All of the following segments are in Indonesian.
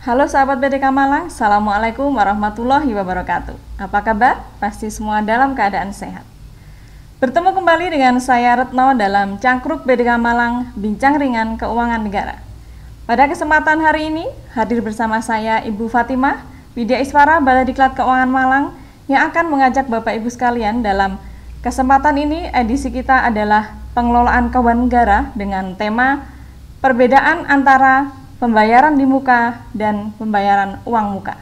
Halo sahabat BDK Malang, Assalamualaikum warahmatullahi wabarakatuh. Apa kabar? Pasti semua dalam keadaan sehat. Bertemu kembali dengan saya Retno dalam Cangkruk BDK Malang, Bincang Ringan Keuangan Negara. Pada kesempatan hari ini, hadir bersama saya Ibu Fatimah, Widya Iswara, Balai Diklat Keuangan Malang, yang akan mengajak Bapak Ibu sekalian dalam kesempatan ini. Edisi kita adalah pengelolaan keuangan negara dengan tema perbedaan antara pembayaran di muka dan pembayaran uang muka.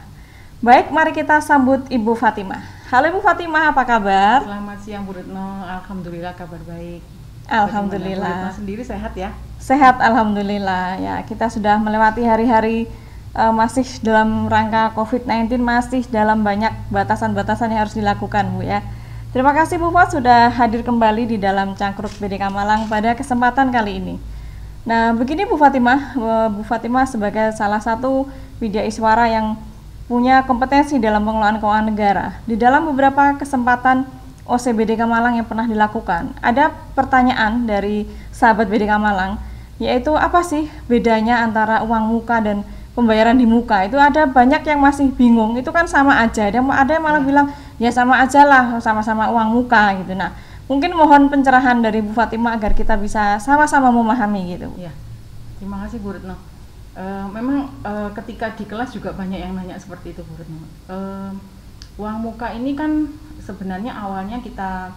Baik, mari kita sambut Ibu Fatimah. Halo Ibu Fatimah, apa kabar? Selamat siang Bu Retno, alhamdulillah kabar baik. Alhamdulillah. Bu Retno sendiri sehat ya? Sehat, alhamdulillah. Ya, kita sudah melewati hari-hari masih dalam rangka COVID-19, masih dalam banyak batasan-batasan yang harus dilakukan, Bu ya. Terima kasih Bu Fat sudah hadir kembali di dalam Cangkruk BDK Malang pada kesempatan kali ini. Nah, begini Bu Fatimah sebagai salah satu Widya Iswara yang punya kompetensi dalam pengelolaan keuangan negara. Di dalam beberapa kesempatan OCBDK Malang yang pernah dilakukan, ada pertanyaan dari sahabat BDK Malang, yaitu apa sih bedanya antara uang muka dan pembayaran di muka? Itu ada banyak yang masih bingung, itu kan sama aja. Ada yang malah bilang, ya sama aja lah, sama-sama uang muka gitu. Nah, mungkin mohon pencerahan dari Bu Fatimah agar kita bisa sama-sama memahami gitu. Ya, terima kasih Bu Retno. Memang ketika di kelas juga banyak yang nanya seperti itu Bu Retno. Uang muka ini kan sebenarnya awalnya kita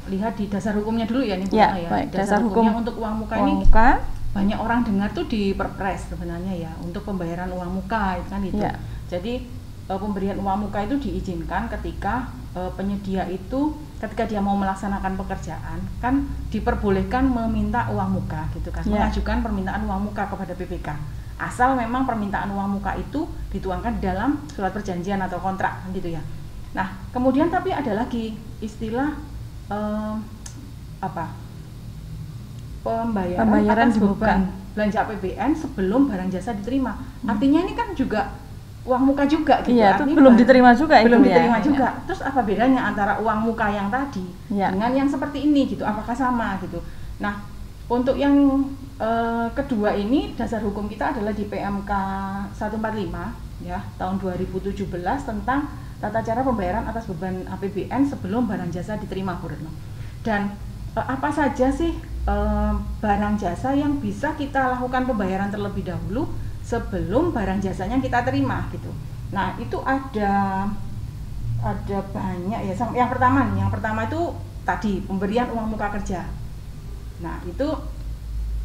lihat di dasar hukumnya dulu ya nih Bu Retno ya. Baik, dasar hukumnya hukum untuk uang muka uang ini muka. Banyak orang dengar tuh di Perpres sebenarnya ya, untuk pembayaran uang muka kan itu. Ya. Jadi pemberian uang muka itu diizinkan ketika penyedia itu ketika dia mau melaksanakan pekerjaan kan diperbolehkan meminta uang muka gitu kan, mengajukan permintaan uang muka kepada PPK, asal memang permintaan uang muka itu dituangkan dalam surat perjanjian atau kontrak gitu ya. Nah kemudian tapi ada lagi istilah pembayaran atas beban belanja APBN sebelum barang jasa diterima. Artinya ini kan juga uang muka juga gitu. Iya, itu belum diterima juga itu. Belum diterima juga. Terus apa bedanya antara uang muka yang tadi dengan yang seperti ini gitu? Apakah sama gitu? Nah, untuk yang kedua ini dasar hukum kita adalah di PMK 145 ya, tahun 2017 tentang tata cara pembayaran atas beban APBN sebelum barang jasa diterima, Bu Retno. Dan apa saja sih barang jasa yang bisa kita lakukan pembayaran terlebih dahulu sebelum barang jasanya kita terima gitu. Nah itu ada banyak ya. Yang pertama itu tadi pemberian uang muka kerja. Nah itu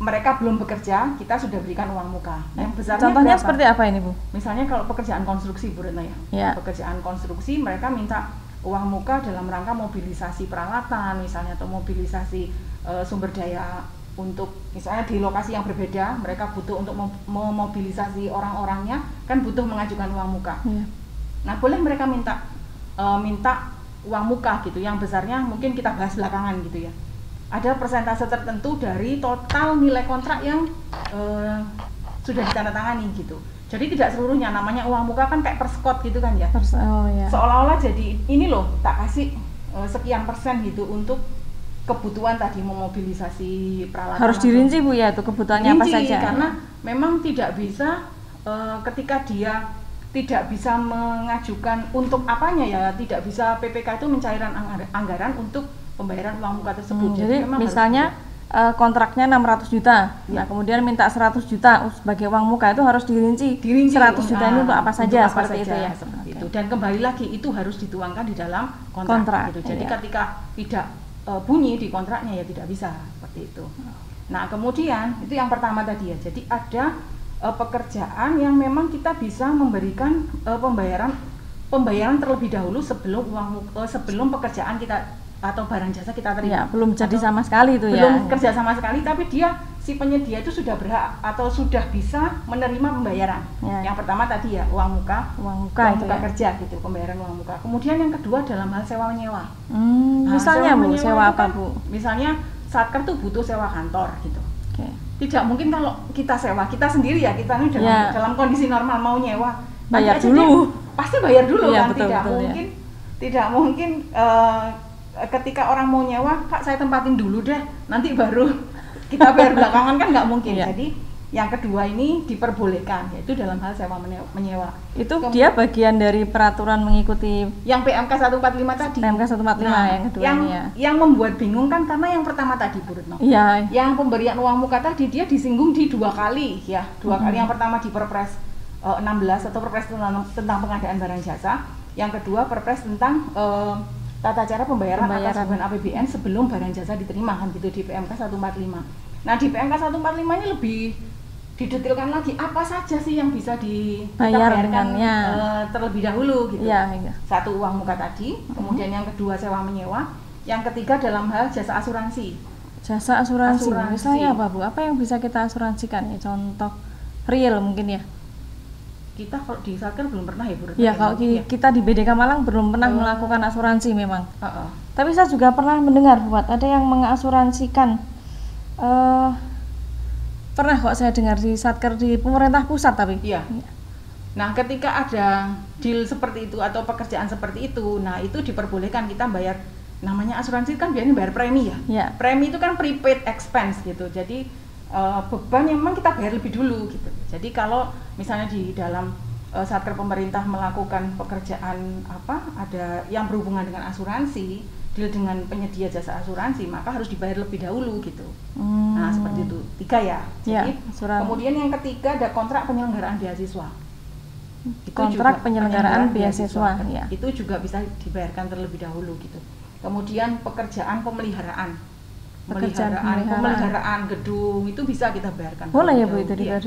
mereka belum bekerja, kita sudah berikan uang muka. Yang besarnya contohnya berapa? Seperti apa ini Bu? Misalnya kalau pekerjaan konstruksi Bu Retno ya. Pekerjaan konstruksi mereka minta uang muka dalam rangka mobilisasi peralatan misalnya, atau mobilisasi sumber daya untuk misalnya di lokasi yang berbeda, mereka butuh untuk memobilisasi orang-orangnya, kan butuh mengajukan uang muka. Nah boleh mereka minta uang muka gitu, yang besarnya mungkin kita bahas belakangan gitu ya. Ada persentase tertentu dari total nilai kontrak yang sudah ditandatangani gitu. Jadi tidak seluruhnya, namanya uang muka kan kayak perskot gitu kan ya. Seolah-olah jadi ini loh tak kasih sekian persen gitu untuk kebutuhan tadi memobilisasi peralatan. Harus dirinci Bu ya, itu kebutuhannya apa saja. Karena memang tidak bisa ketika dia tidak bisa mengajukan untuk apanya ya, tidak bisa PPK itu mencairan anggaran untuk pembayaran uang muka tersebut. Jadi misalnya kontraknya 600 juta, nah kemudian minta 100 juta sebagai uang muka, itu harus dirinci 100 juta ini untuk apa saja, seperti itu ya. Itu. Dan kembali lagi itu harus dituangkan di dalam kontrak gitu. Jadi ketika tidak bunyi di kontraknya ya tidak bisa seperti itu. Nah kemudian itu yang pertama tadi ya. Jadi ada pekerjaan yang memang kita bisa memberikan pembayaran terlebih dahulu sebelum pekerjaan kita atau barang jasa kita terima. Belum jadi sama sekali itu ya. Belum kerja sama sekali, tapi si penyedia itu sudah berhak atau sudah bisa menerima pembayaran. Yang pertama tadi ya uang muka kerja gitu, pembayaran uang muka. Kemudian yang kedua dalam hal sewa menyewa. Misalnya Bu, sewa apa Bu? Misalnya Satker tuh butuh sewa kantor gitu. Tidak mungkin kalau kita sewa, kita sendiri ya, kita ini dalam kondisi normal mau nyewa, bayar dulu. Pasti bayar dulu kan, betul, tidak mungkin ketika orang mau nyewa, Kak saya tempatin dulu deh, nanti baru kita bayar belakangan kan nggak mungkin. Jadi Yang kedua ini diperbolehkan, yaitu dalam hal sewa menyewa. Itu dia bagian dari peraturan mengikuti yang PMK 145 tadi. PMK 145 yang kedua ini ya. Yang membuat bingung kan karena yang pertama tadi Bu Retno. Iya. Yang pemberian uang muka tadi dia disinggung di 2 kali ya. 2 kali. Yang pertama di Perpres 16 atau Perpres tentang pengadaan barang jasa. Yang kedua Perpres tentang tata cara pembayaran atas beban APBN sebelum barang jasa diterima kan gitu di PMK 145. Nah, di PMK 145 ini lebih didetilkan lagi apa saja sih yang bisa dibayarkan terlebih dahulu gitu. Ya, iya. Satu uang muka tadi, kemudian yang kedua sewa menyewa, yang ketiga dalam hal jasa asuransi. Jasa asuransi. Misalnya apa Bu? Apa yang bisa kita asuransikan ya? Contoh real mungkin ya. Kita kalau di Satker belum pernah ya Bu. Iya, kalau kita di BDK Malang belum pernah melakukan asuransi memang. Tapi saya juga pernah mendengar buat ada yang mengasuransikan pernah kok saya dengar di Satker di pemerintah pusat tapi. Iya. Nah, ketika ada deal seperti itu atau pekerjaan seperti itu, nah itu diperbolehkan kita bayar namanya asuransi kan biasanya bayar premi ya. Ya. Premi itu kan prepaid expense gitu. Jadi beban yang memang kita bayar lebih dulu gitu. Jadi kalau misalnya di dalam Satker pemerintah melakukan pekerjaan ada yang berhubungan dengan asuransi, deal dengan penyedia jasa asuransi, maka harus dibayar lebih dahulu gitu. Nah, seperti itu. 3 ya. Jadi kemudian yang ketiga ada kontrak penyelenggaraan beasiswa. Kontrak penyelenggaraan beasiswa ya. Itu juga bisa dibayarkan terlebih dahulu gitu. Kemudian pekerjaan pemeliharaan gedung itu bisa kita bayarkan. Boleh ya Bu itu dibayar.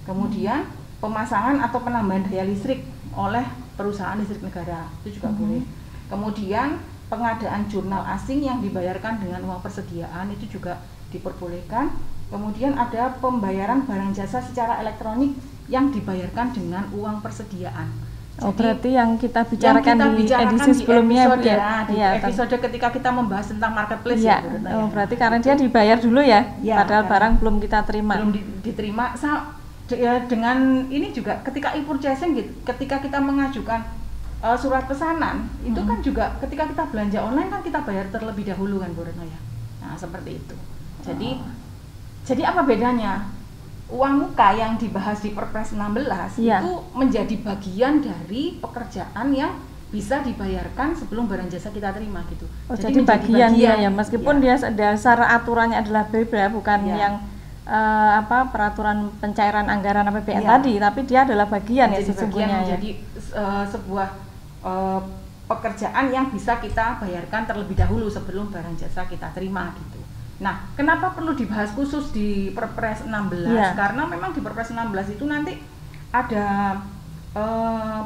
Kemudian pemasangan atau penambahan daya listrik oleh perusahaan listrik negara itu juga boleh. Kemudian pengadaan jurnal asing yang dibayarkan dengan uang persediaan itu juga diperbolehkan. Kemudian ada pembayaran barang jasa secara elektronik yang dibayarkan dengan uang persediaan. Jadi, berarti yang kita bicarakan di edisi sebelumnya di episode ketika kita membahas tentang marketplace ya. Berarti karena dia dibayar dulu ya, padahal barang belum kita terima. Belum diterima. Dengan ini juga ketika e-purchasing gitu, ketika kita mengajukan surat pesanan itu kan juga ketika kita belanja online kan kita bayar terlebih dahulu kan Bu Retno ya. Nah, seperti itu. Jadi apa bedanya? Uang muka yang dibahas di Perpres 16 itu menjadi bagian dari pekerjaan yang bisa dibayarkan sebelum barang jasa kita terima gitu. Jadi bagian ya, meskipun dia dasar aturannya adalah beda, bukan yang peraturan pencairan anggaran APBN tadi, tapi dia adalah bagian ya sesungguhnya. Jadi sebuah pekerjaan yang bisa kita bayarkan terlebih dahulu sebelum barang jasa kita terima gitu. Nah, kenapa perlu dibahas khusus di Perpres 16? Karena memang di Perpres 16 itu nanti ada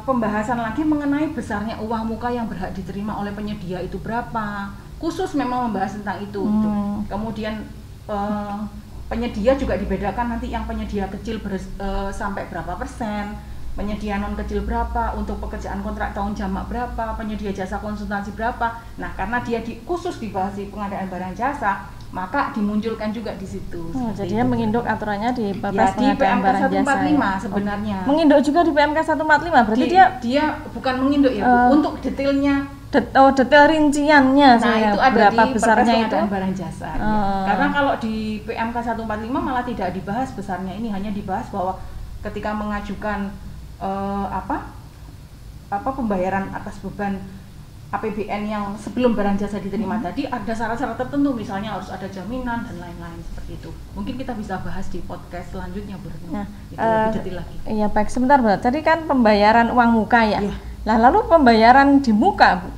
pembahasan lagi mengenai besarnya uang muka yang berhak diterima oleh penyedia itu berapa. Khusus memang membahas tentang itu. Gitu. Kemudian penyedia juga dibedakan nanti yang penyedia kecil sampai berapa persen, penyedia non kecil berapa, untuk pekerjaan kontrak tahun jamak berapa, penyedia jasa konsultasi berapa. Nah, karena dia khusus dibahas di pengadaan barang jasa, maka dimunculkan juga di situ. Jadi menginduk aturannya di Perpres pengadaan barang jasa. Di PMK 145 sebenarnya. Menginduk juga di PMK 145, berarti dia bukan menginduk ya, untuk detailnya. Detail rinciannya itu ada berapa di besarnya itu barang jasa. Karena kalau di PMK 145 malah tidak dibahas besarnya ini, hanya dibahas bahwa ketika mengajukan pembayaran atas beban APBN yang sebelum barang jasa diterima tadi ada syarat-syarat tertentu, misalnya harus ada jaminan dan lain-lain seperti itu. Mungkin kita bisa bahas di podcast selanjutnya Bu Retno. Itu lebih detail lagi. Iya, baik, sebentar Bu. Tadi kan pembayaran uang muka ya. Nah, lalu pembayaran di muka Bu,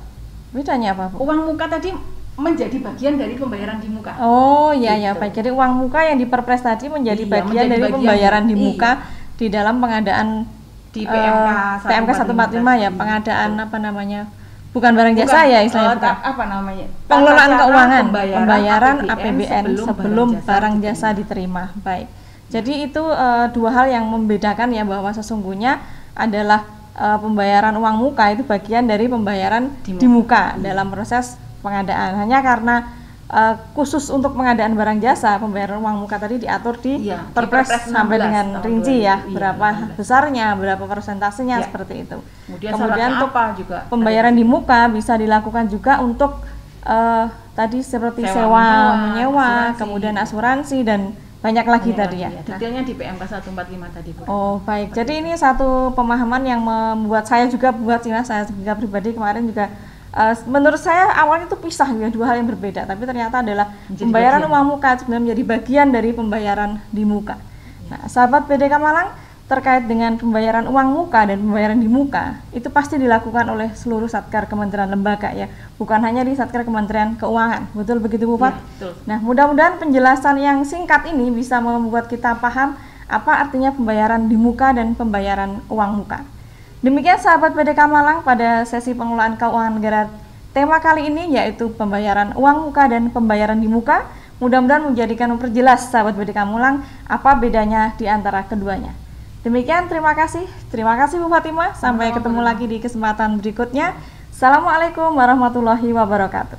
bedanya apa Bu? Uang muka tadi menjadi bagian dari pembayaran di muka. Oh iya gitu. Ya, baik. Jadi uang muka yang di Perpres tadi menjadi bagian dari pembayaran di muka di dalam pengadaan di PMK 145 ya, pengadaan bukan barang jasa ya istilahnya, pengelolaan keuangan, pembayaran APBN sebelum barang jasa diterima. Baik. Jadi itu dua hal yang membedakan ya, bahwa sesungguhnya adalah pembayaran uang muka itu bagian dari pembayaran di muka dalam proses pengadaan. Hanya karena khusus untuk pengadaan barang jasa, pembayaran uang muka tadi diatur di Perpres sampai dengan rinci ya, berapa besarnya, berapa persentasenya seperti itu. Kemudian untuk pembayaran di muka bisa dilakukan juga untuk tadi seperti sewa menyewa, kemudian asuransi dan banyak lagi tadi ya. Detailnya di PMK 145 tadi Bu. Oh baik, jadi ini satu pemahaman yang membuat saya juga saya juga pribadi kemarin juga menurut saya awalnya itu pisah ya, dua hal yang berbeda, tapi ternyata adalah pembayaran uang muka sebenarnya menjadi bagian dari pembayaran di muka. Nah, sahabat BDK Malang, terkait dengan pembayaran uang muka dan pembayaran di muka itu pasti dilakukan oleh seluruh Satker Kementerian Lembaga ya, bukan hanya di Satker Kementerian Keuangan. Betul begitu Bu Pat? Ya, betul. Nah, mudah-mudahan penjelasan yang singkat ini bisa membuat kita paham apa artinya pembayaran di muka dan pembayaran uang muka. Demikian sahabat BDK Malang pada sesi pengelolaan keuangan negara tema kali ini, yaitu pembayaran uang muka dan pembayaran di muka. Mudah-mudahan menjadikan memperjelas sahabat BDK Malang apa bedanya di antara keduanya. Demikian, terima kasih Bu Fatimah. Sampai ketemu lagi di kesempatan berikutnya. Assalamualaikum warahmatullahi wabarakatuh.